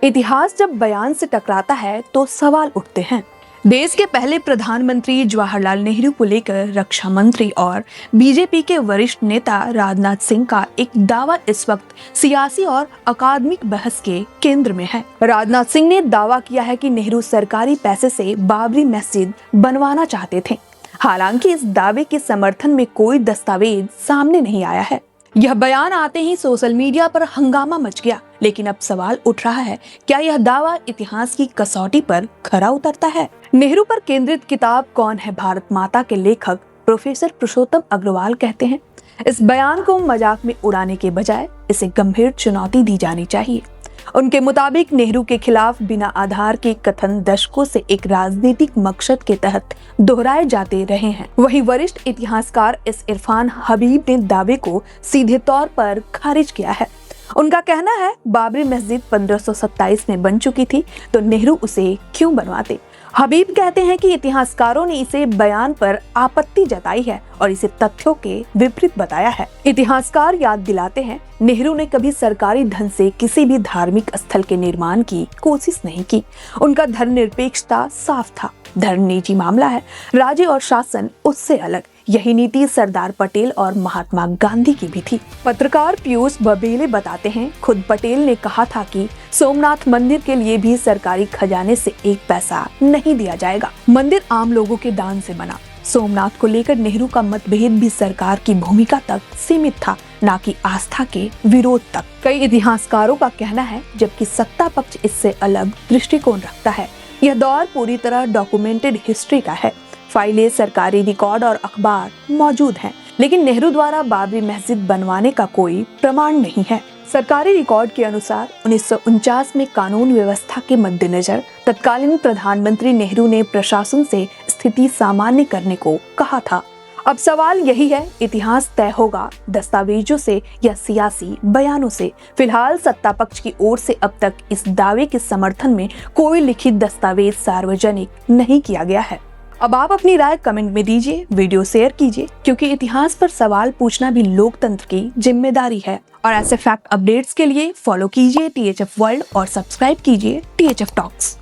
इतिहास जब बयान से टकराता है तो सवाल उठते हैं। देश के पहले प्रधानमंत्री जवाहरलाल नेहरू को लेकर रक्षा मंत्री और बीजेपी के वरिष्ठ नेता राजनाथ सिंह का एक दावा इस वक्त सियासी और अकादमिक बहस के केंद्र में है। राजनाथ सिंह ने दावा किया है कि नेहरू सरकारी पैसे से बाबरी मस्जिद बनवाना चाहते थे। हालांकि इस दावे के समर्थन में कोई दस्तावेज सामने नहीं आया है। यह बयान आते ही सोशल मीडिया पर हंगामा मच गया, लेकिन अब सवाल उठ रहा है, क्या यह दावा इतिहास की कसौटी पर खरा उतरता है? नेहरू पर केंद्रित किताब कौन है भारत माता के लेखक प्रोफेसर पुरुषोत्तम अग्रवाल कहते हैं, इस बयान को मजाक में उड़ाने के बजाय इसे गंभीर चुनौती दी जानी चाहिए। उनके मुताबिक नेहरू के खिलाफ बिना आधार के कथन दशकों से एक राजनीतिक मकसद के तहत दोहराए जाते रहे हैं। वहीं वरिष्ठ इतिहासकार एस इरफान हबीब ने दावे को सीधे तौर पर खारिज किया है। उनका कहना है, बाबरी मस्जिद 1527 में बन चुकी थी तो नेहरू उसे क्यों बनवाते। हबीब कहते हैं कि इतिहासकारों ने इसे बयान पर आपत्ति जताई है और इसे तथ्यों के विपरीत बताया है। इतिहासकार याद दिलाते हैं, नेहरू ने कभी सरकारी धन से किसी भी धार्मिक स्थल के निर्माण की कोशिश नहीं की। उनका धर्मनिरपेक्षता साफ था। धर्म निजी मामला है, राज्य और शासन उससे अलग। यही नीति सरदार पटेल और महात्मा गांधी की भी थी। पत्रकार पीयूष बबेले बताते हैं, खुद पटेल ने कहा था कि सोमनाथ मंदिर के लिए भी सरकारी खजाने से एक पैसा नहीं दिया जाएगा। मंदिर आम लोगों के दान से बना। सोमनाथ को लेकर नेहरू का मतभेद भी सरकार की भूमिका तक सीमित था, न कि आस्था के विरोध तक। कई इतिहासकारों का कहना है, जबकि सत्ता पक्ष इससे अलग दृष्टिकोण रखता है। यह दौर पूरी तरह डॉक्यूमेंटेड हिस्ट्री का है। फाइलें, सरकारी रिकॉर्ड और अखबार मौजूद हैं, लेकिन नेहरू द्वारा बाबरी मस्जिद बनवाने का कोई प्रमाण नहीं है। सरकारी रिकॉर्ड के अनुसार 1949 में कानून व्यवस्था के मद्देनजर तत्कालीन प्रधानमंत्री नेहरू ने प्रशासन से स्थिति सामान्य करने को कहा था। अब सवाल यही है, इतिहास तय होगा दस्तावेजों से या सियासी बयानों से। फिलहाल सत्ता पक्ष की ओर से अब तक इस दावे के समर्थन में कोई लिखित दस्तावेज सार्वजनिक नहीं किया गया है। अब आप अपनी राय कमेंट में दीजिए, वीडियो शेयर कीजिए, क्योंकि इतिहास पर सवाल पूछना भी लोकतंत्र की जिम्मेदारी है। और ऐसे फैक्ट अपडेट्स के लिए फॉलो कीजिए THF वर्ल्ड और सब्सक्राइब कीजिए THF टॉक्स।